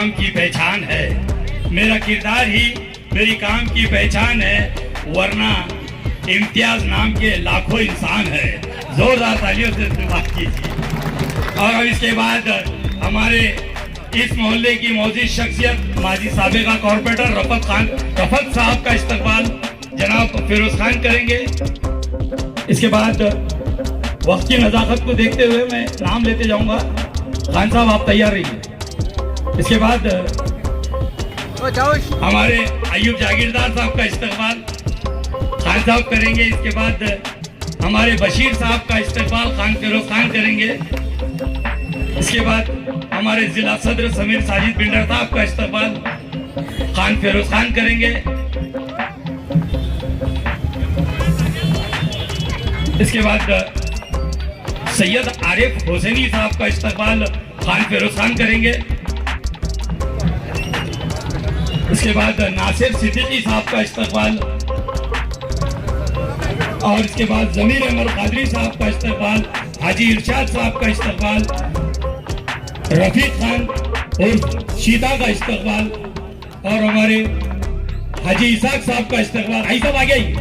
काम की पहचान है, मेरा किरदार ही मेरी काम की पहचान है, वरना इम्तियाज नाम के लाखों इंसान है। जोरदार तालियों से बात कीजिए। और अब इसके बाद हमारे इस मोहल्ले की मौजूद शख्सियत माजी साबिका कॉर्पोरेटर रफत साहब का इस्तकबाल जनाब फिरोज खान करेंगे। इसके बाद वक्त की नज़ाकत को देखते हुए मैं नाम लेते जाऊंगा। खान साहब आप तैयार रहिए। इसके बाद हमारे अयूब जागीरदार साहब का इस्तकबाल खान साहब करेंगे। इसके बाद हमारे बशीर साहब का इस्तकबाल खान फिरोज खान करेंगे। इसके बाद हमारे जिला सदर समीर साजिद बिल्डर साहब का इस्तकबाल खान फिरोज खान करेंगे। इसके बाद सैयद आरिफ हुसैनी साहब का इस्तकबाल खान फिरोज खान करेंगे। इसके बाद नासिर सिद्दीकी साहब का इस्तकबाल और इसके बाद जमीर अहमद कादरी साहब का इस्तकबाल, हाजी इरशाद साहब का इस्तकबाल, रफीक खान और शीता का इस्तकबाल और हमारे हाजी इसाक साहब का इस्तकबाल। हाजी साहब आगे आइए,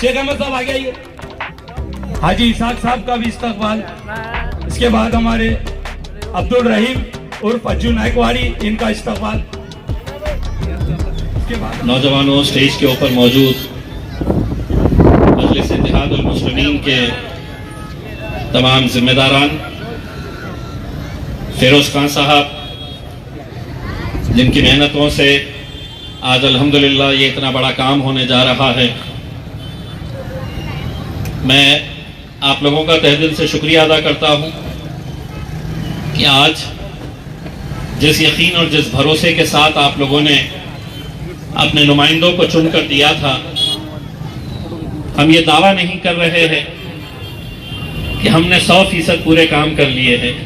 शेख अहमद साहब आगे आइए, हाजी इसाक साहब का भी इस्तकबाल। इसके बाद हमारे अब्दुल रहीम उर्फ अज्जू नायकवाड़ी, इनका इस्तकबाल। नौजवानों, स्टेज के ऊपर मौजूद मजलिस इत्तेहादुल मुस्लिमीन के तमाम जिम्मेदारान, फिरोज खान साहब जिनकी मेहनतों से आज अल्हम्दुलिल्लाह ये इतना बड़ा काम होने जा रहा है, मैं आप लोगों का तहे दिल से शुक्रिया अदा करता हूं कि आज जिस यकीन और जिस भरोसे के साथ आप लोगों ने अपने नुमाइंदों को चुनकर दिया था, हम ये दावा नहीं कर रहे हैं कि हमने 100% पूरे काम कर लिए हैं,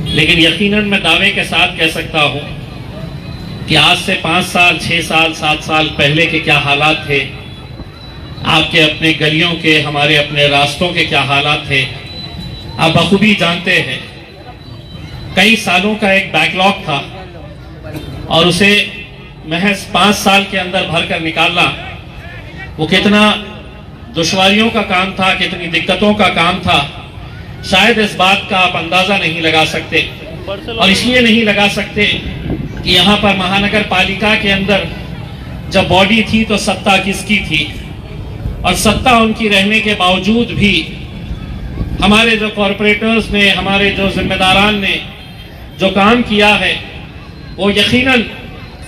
लेकिन यकीनन मैं दावे के साथ कह सकता हूं कि आज से 5 साल, 6 साल, 7 साल पहले के क्या हालात थे, आपके अपने गलियों के, हमारे अपने रास्तों के क्या हालात थे, आप बखूबी जानते हैं। कई सालों का एक बैकलॉग था और उसे महज 5 साल के अंदर भर कर निकालना वो कितना दुश्वारियों का काम था, कितनी दिक्कतों का काम था, शायद इस बात का आप अंदाजा नहीं लगा सकते। और इसलिए नहीं लगा सकते कि यहाँ पर महानगर पालिका के अंदर जब बॉडी थी तो सत्ता किसकी थी, और सत्ता उनकी रहने के बावजूद भी हमारे जो कॉरपोरेटर्स ने, हमारे जो जिम्मेदारान ने जो काम किया है वो यकीनन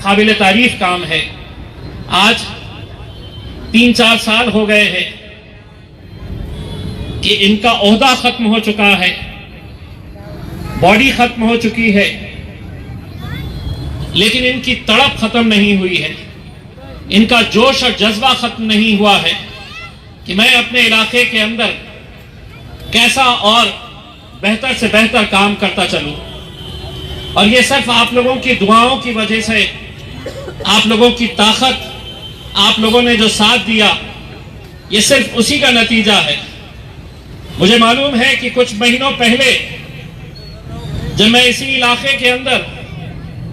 काबिल तारीफ काम है। आज 3-4 साल हो गए हैं कि इनका ओहदा खत्म हो चुका है, बॉडी खत्म हो चुकी है, लेकिन इनकी तड़प खत्म नहीं हुई है, इनका जोश और जज्बा खत्म नहीं हुआ है कि मैं अपने इलाके के अंदर कैसा और बेहतर से बेहतर काम करता चलूं। और ये सिर्फ आप लोगों की दुआओं की वजह से, आप लोगों की ताकत, आप लोगों ने जो साथ दिया, ये सिर्फ उसी का नतीजा है। मुझे मालूम है कि कुछ महीनों पहले जब मैं इसी इलाके के अंदर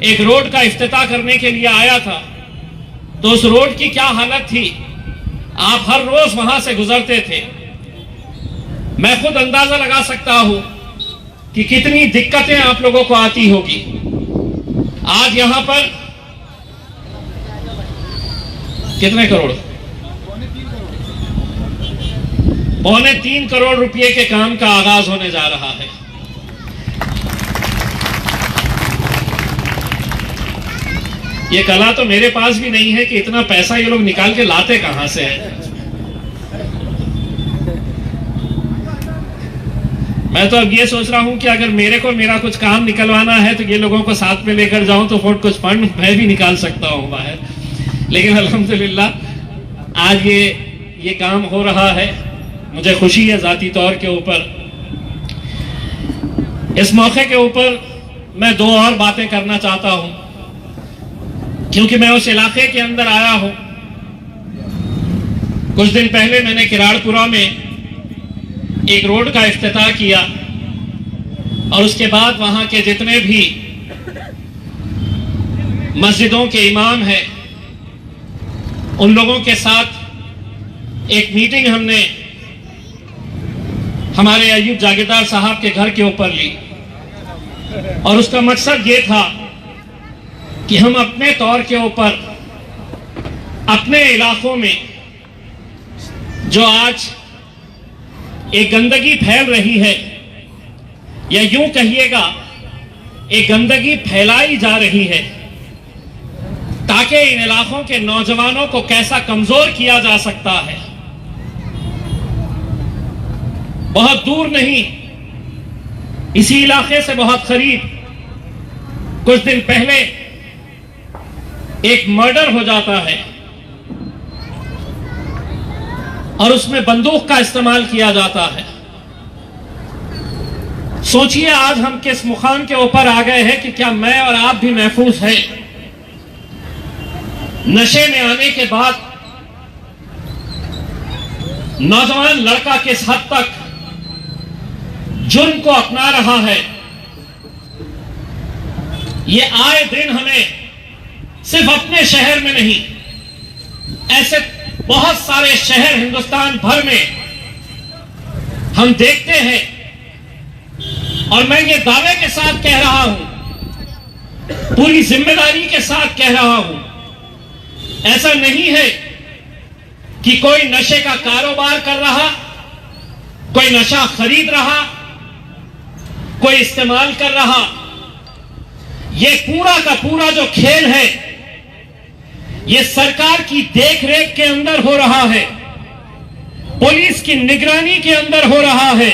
एक रोड का इफ्तिताह करने के लिए आया था तो उस रोड की क्या हालत थी, आप हर रोज वहां से गुजरते थे। मैं खुद अंदाजा लगा सकता हूं कि कितनी दिक्कतें आप लोगों को आती होगी। आज यहां पर कितने करोड़, 3.25 करोड़ रुपए के काम का आगाज होने जा रहा है। ये कला तो मेरे पास भी नहीं है कि इतना पैसा ये लोग निकाल के लाते कहां से है। मैं तो अब ये सोच रहा हूं कि अगर मेरे को मेरा कुछ काम निकलवाना है तो ये लोगों को साथ में लेकर जाऊं तो कुछ फंड मैं भी निकाल सकता हूं बाहर। लेकिन अल्हम्दुलिल्लाह आज ये काम हो रहा है, मुझे खुशी है जाती तौर के ऊपर। इस मौके के ऊपर मैं 2 और बातें करना चाहता हूं, क्योंकि मैं उस इलाके के अंदर आया हूं। कुछ दिन पहले मैंने किराड़पुरा में एक रोड का इफ्तिताह किया और उसके बाद वहां के जितने भी मस्जिदों के इमाम हैं, उन लोगों के साथ एक मीटिंग हमने हमारे अयूब जागीरदार साहब के घर के ऊपर ली और उसका मकसद ये था कि हम अपने तौर के ऊपर अपने इलाकों में जो आज एक गंदगी फैल रही है, या यूं कहिएगा एक गंदगी फैलाई जा रही है, ताकि इन इलाकों के नौजवानों को कैसा कमजोर किया जा सकता है। बहुत दूर नहीं, इसी इलाके से बहुत करीब कुछ दिन पहले एक मर्डर हो जाता है और उसमें बंदूक का इस्तेमाल किया जाता है। सोचिए आज हम किस मुकाम के ऊपर आ गए हैं कि क्या मैं और आप भी महफूज हैं। नशे में आने के बाद नौजवान लड़का किस हद तक जुर्म को अपना रहा है, ये आए दिन हमें सिर्फ अपने शहर में नहीं, ऐसे बहुत सारे शहर हिंदुस्तान भर में हम देखते हैं। और मैं ये दावे के साथ कह रहा हूं, पूरी जिम्मेदारी के साथ कह रहा हूं, ऐसा नहीं है कि कोई नशे का कारोबार कर रहा, कोई नशा खरीद रहा, कोई इस्तेमाल कर रहा। ये पूरा का पूरा जो खेल है, ये सरकार की देखरेख के अंदर हो रहा है, पुलिस की निगरानी के अंदर हो रहा है।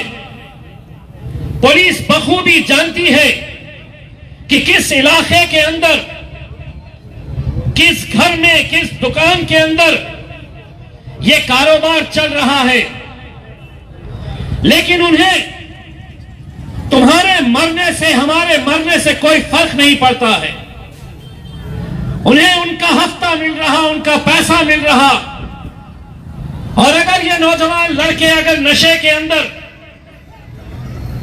पुलिस बखूबी जानती है कि किस इलाके के अंदर, किस घर में, किस दुकान के अंदर यह कारोबार चल रहा है। लेकिन उन्हें तुम्हारे मरने से, हमारे मरने से कोई फर्क नहीं पड़ता है। उन्हें उनका हफ्ता मिल रहा, उनका पैसा मिल रहा। और अगर ये नौजवान लड़के अगर नशे के अंदर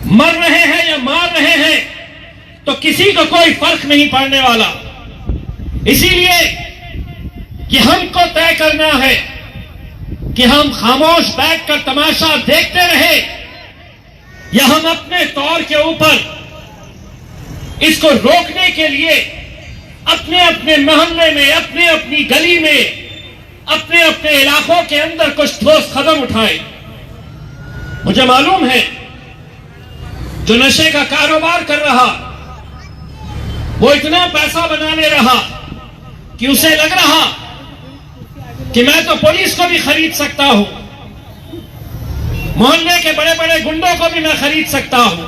मर रहे हैं या मार रहे हैं तो किसी को कोई फर्क नहीं पड़ने वाला। इसीलिए कि हमको तय करना है कि हम खामोश बैठकर तमाशा देखते रहे या हम अपने तौर के ऊपर इसको रोकने के लिए अपने अपने मोहल्ले में, अपने अपनी गली में, अपने अपने इलाकों के अंदर कुछ ठोस कदम उठाए। मुझे मालूम है जो नशे का कारोबार कर रहा वो इतना पैसा बनाने रहा कि उसे लग रहा कि मैं तो पुलिस को भी खरीद सकता हूं, मोहल्ले के बड़े बड़े गुंडों को भी मैं खरीद सकता हूं।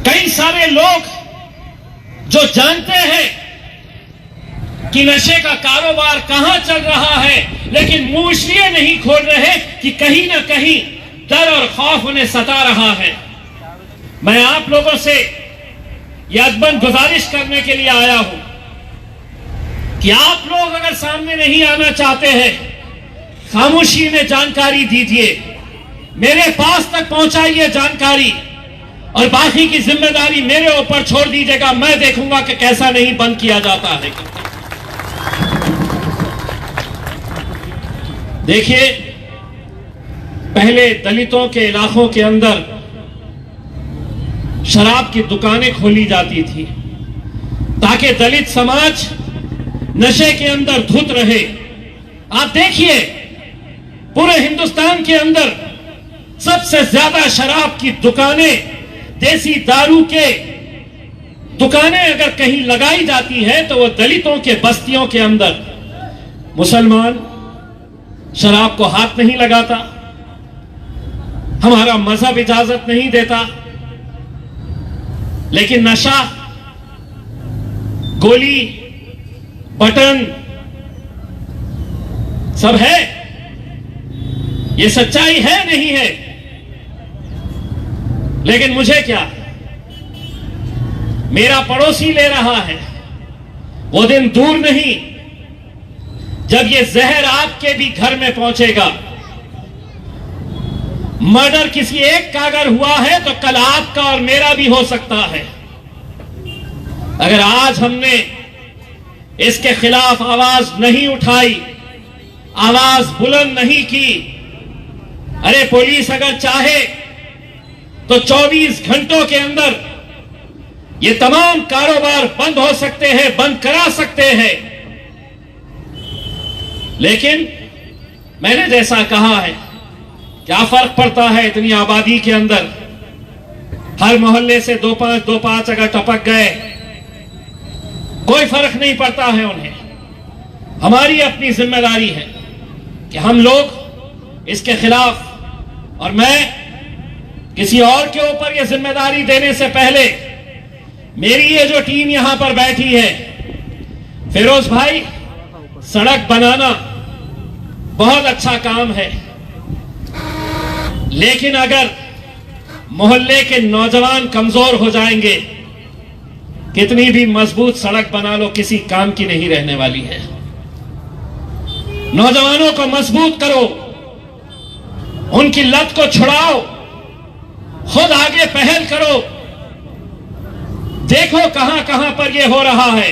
कई सारे लोग जो जानते हैं कि नशे का कारोबार कहां चल रहा है, लेकिन मुंह इसलिए नहीं खोल रहे कि कहीं ना कहीं डर और खौफ उन्हें सता रहा है। मैं आप लोगों से यह अदबन गुजारिश करने के लिए आया हूं कि आप लोग अगर सामने नहीं आना चाहते हैं, खामोशी में जानकारी दीजिए, मेरे पास तक पहुंचाइए जानकारी, और बाकी की जिम्मेदारी मेरे ऊपर छोड़ दीजिएगा। मैं देखूंगा कि कैसा नहीं बंद किया जाता है। देखिए, पहले दलितों के इलाकों के अंदर शराब की दुकानें खोली जाती थी ताकि दलित समाज नशे के अंदर धुत रहे। आप देखिए, पूरे हिंदुस्तान के अंदर सबसे ज्यादा शराब की दुकानें, देसी दारू के दुकानें अगर कहीं लगाई जाती है तो वो दलितों के बस्तियों के अंदर। मुसलमान शराब को हाथ नहीं लगाता, हमारा मजहब इजाजत नहीं देता, लेकिन नशा, गोली, बटन सब है। ये सच्चाई है नहीं है? लेकिन मुझे क्या, मेरा पड़ोसी ले रहा है। वो दिन दूर नहीं जब ये जहर आपके भी घर में पहुंचेगा। मर्डर किसी एक का अगर हुआ है तो कल आपका और मेरा भी हो सकता है। अगर आज हमने इसके खिलाफ आवाज नहीं उठाई, आवाज बुलंद नहीं की। अरे पुलिस अगर चाहे तो 24 घंटों के अंदर ये तमाम कारोबार बंद हो सकते हैं, बंद करा सकते हैं। लेकिन मैंने जैसा कहा है, क्या फर्क पड़ता है इतनी आबादी के अंदर, हर मोहल्ले से 2-5 अगर टपक गए, कोई फर्क नहीं पड़ता है उन्हें। हमारी अपनी जिम्मेदारी है कि हम लोग इसके खिलाफ, और मैं किसी और के ऊपर यह जिम्मेदारी देने से पहले, मेरी ये जो टीम यहां पर बैठी है, फिरोज भाई, सड़क बनाना बहुत अच्छा काम है, लेकिन अगर मोहल्ले के नौजवान कमजोर हो जाएंगे, कितनी भी मजबूत सड़क बना लो, किसी काम की नहीं रहने वाली है। नौजवानों को मजबूत करो, उनकी लत को छुड़ाओ, खुद आगे पहल करो। देखो कहां कहां पर यह हो रहा है।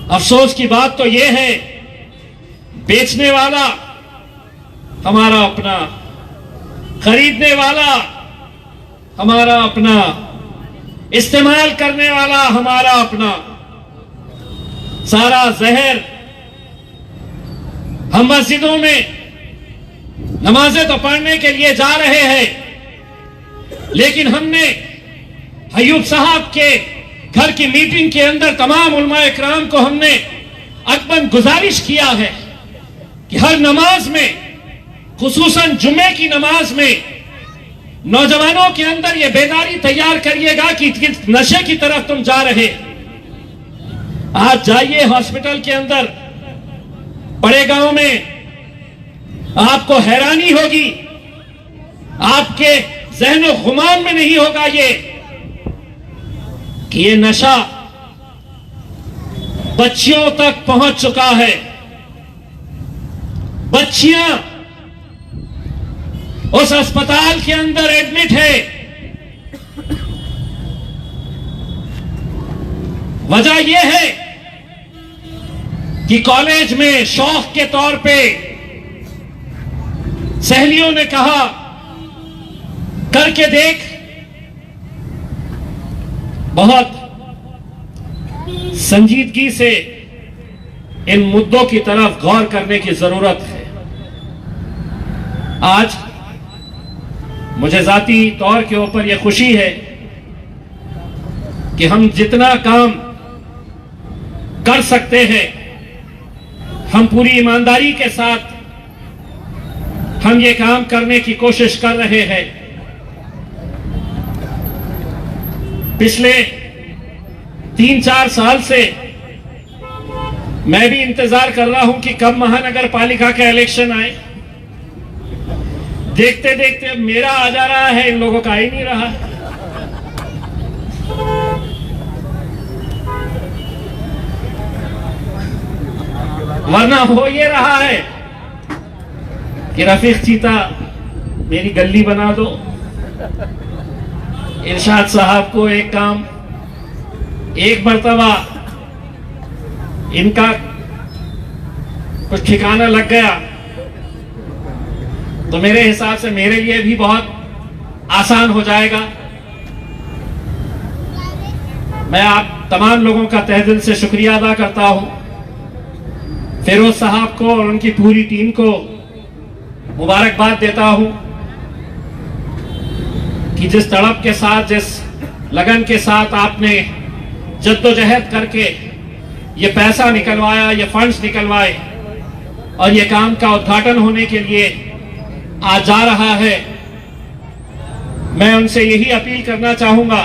अफसोस की बात तो यह है, बेचने वाला हमारा अपना, खरीदने वाला हमारा अपना, इस्तेमाल करने वाला हमारा अपना। सारा जहर हम मस्जिदों में नमाजें तो पढ़ने के लिए जा रहे हैं, लेकिन हमने अय्यूब साहब के घर की मीटिंग के अंदर तमाम उलमा इकराम को हमने अकबन गुजारिश किया है कि हर नमाज में, खुसूसन जुम्मे की नमाज में, नौजवानों के अंदर यह बेदारी तैयार करिएगा कि नशे की तरफ तुम जा रहे। आज जाइए हॉस्पिटल के अंदर, बड़े गांव में, आपको हैरानी होगी, आपके ज़हन गुमान में नहीं होगा ये कि ये नशा बच्चियों तक पहुंच चुका है। बच्चियां उस अस्पताल के अंदर एडमिट है। वजह यह है कि कॉलेज में शौक के तौर पे सहेलियों ने कहा, करके देख। बहुत संजीदगी से इन मुद्दों की तरफ गौर करने की जरूरत है। आज मुझे जाती तौर के ऊपर यह खुशी है कि हम जितना काम कर सकते हैं, हम पूरी ईमानदारी के साथ हम ये काम करने की कोशिश कर रहे हैं। पिछले 3-4 साल से मैं भी इंतजार कर रहा हूं कि कब महानगर पालिका का इलेक्शन आए। देखते देखते अब मेरा आ जा रहा है, इन लोगों का आ ही नहीं रहा। वरना हो ये रहा है कि रफीक चीता मेरी गली बना दो, इरशाद साहब को एक काम, एक मर्तबा इनका कुछ ठिकाना लग गया तो मेरे हिसाब से मेरे लिए भी बहुत आसान हो जाएगा। मैं आप तमाम लोगों का तहे दिल से शुक्रिया अदा करता हूं। फिरोज साहब को और उनकी पूरी टीम को मुबारकबाद देता हूं कि जिस तड़प के साथ, जिस लगन के साथ आपने जद्दोजहद करके ये पैसा निकलवाया, ये फंड्स निकलवाए और ये काम का उद्घाटन होने के लिए आज जा रहा है। मैं उनसे यही अपील करना चाहूंगा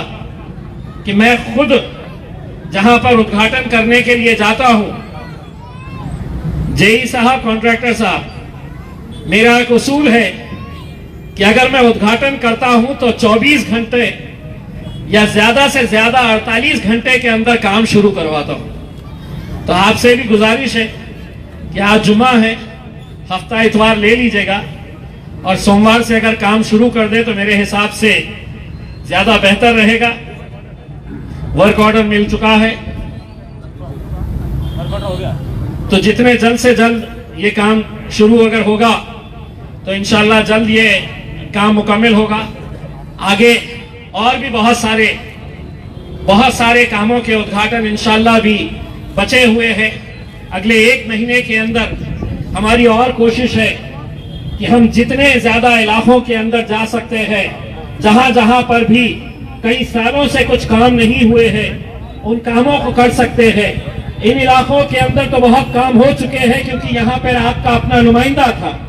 कि मैं खुद जहां पर उद्घाटन करने के लिए जाता हूं, जेई साहब, कॉन्ट्रैक्टर साहब, मेरा एक उसूल है कि अगर मैं उद्घाटन करता हूं तो 24 घंटे या ज्यादा से ज्यादा 48 घंटे के अंदर काम शुरू करवाता हूं। तो आपसे भी गुजारिश है कि आज जुमा है, हफ्ता इतवार ले लीजिएगा और सोमवार से अगर काम शुरू कर दे तो मेरे हिसाब से ज्यादा बेहतर रहेगा। वर्क ऑर्डर मिल चुका है, तो जितने जल्द से जल्द ये काम शुरू अगर होगा तो इंशाल्लाह जल्द ये काम मुकम्मल होगा। आगे और भी बहुत सारे कामों के उद्घाटन इंशाल्लाह भी बचे हुए हैं। अगले 1 महीने के अंदर हमारी और कोशिश है कि हम जितने ज्यादा इलाकों के अंदर जा सकते हैं, जहां जहां पर भी कई सालों से कुछ काम नहीं हुए हैं, उन कामों को कर सकते हैं। इन इलाकों के अंदर तो बहुत काम हो चुके हैं क्योंकि यहाँ पर आपका अपना नुमाइंदा था,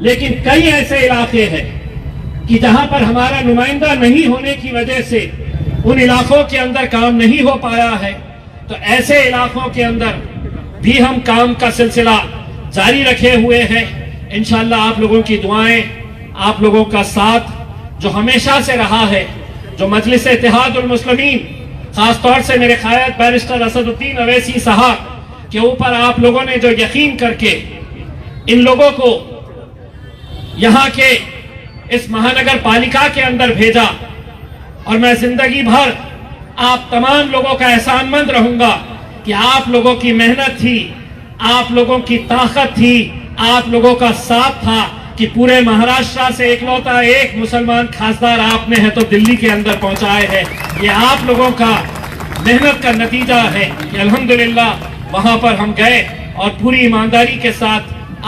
लेकिन कई ऐसे इलाके हैं कि जहां पर हमारा नुमाइंदा नहीं होने की वजह से उन इलाकों के अंदर काम नहीं हो पाया है। तो ऐसे इलाकों के अंदर भी हम काम का सिलसिला जारी रखे हुए हैं। इंशाल्लाह आप लोगों की दुआएं, आप लोगों का साथ जो हमेशा से रहा है, जो मजलिस इत्तेहादुल मुस्लिमीन, खासतौर से मेरे कायद बैरिस्टर असदुद्दीन अवैसी साहब के ऊपर आप लोगों ने जो यकीन करके इन लोगों को यहाँ के इस महानगर पालिका के अंदर भेजा, और मैं जिंदगी भर आप तमाम लोगों का एहसानमंद रहूंगा कि आप लोगों की मेहनत थी, आप लोगों की ताकत थी, आप लोगों का साथ था कि पूरे महाराष्ट्र से इकलौता एक मुसलमान खासदार आपने है तो दिल्ली के अंदर पहुंचाए हैं। ये आप लोगों का मेहनत का नतीजा है कि अल्हम्दुलिल्लाह वहां पर हम गए और पूरी ईमानदारी के साथ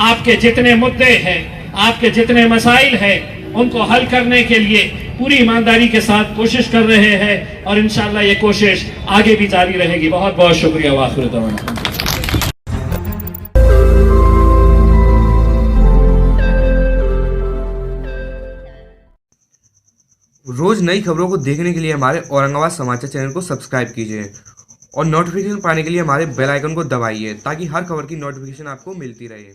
आपके जितने मुद्दे हैं, आपके जितने मसाइल हैं, उनको हल करने के लिए पूरी ईमानदारी के साथ कोशिश कर रहे हैं और इंशाल्लाह ये कोशिश आगे भी जारी रहेगी। बहुत बहुत शुक्रिया। वाखिर दवाना। रोज नई खबरों को देखने के लिए हमारे औरंगाबाद समाचार चैनल को सब्सक्राइब कीजिए और नोटिफिकेशन पाने के लिए हमारे बेल आइकन को दबाइए ताकि हर खबर की नोटिफिकेशन आपको मिलती रहे।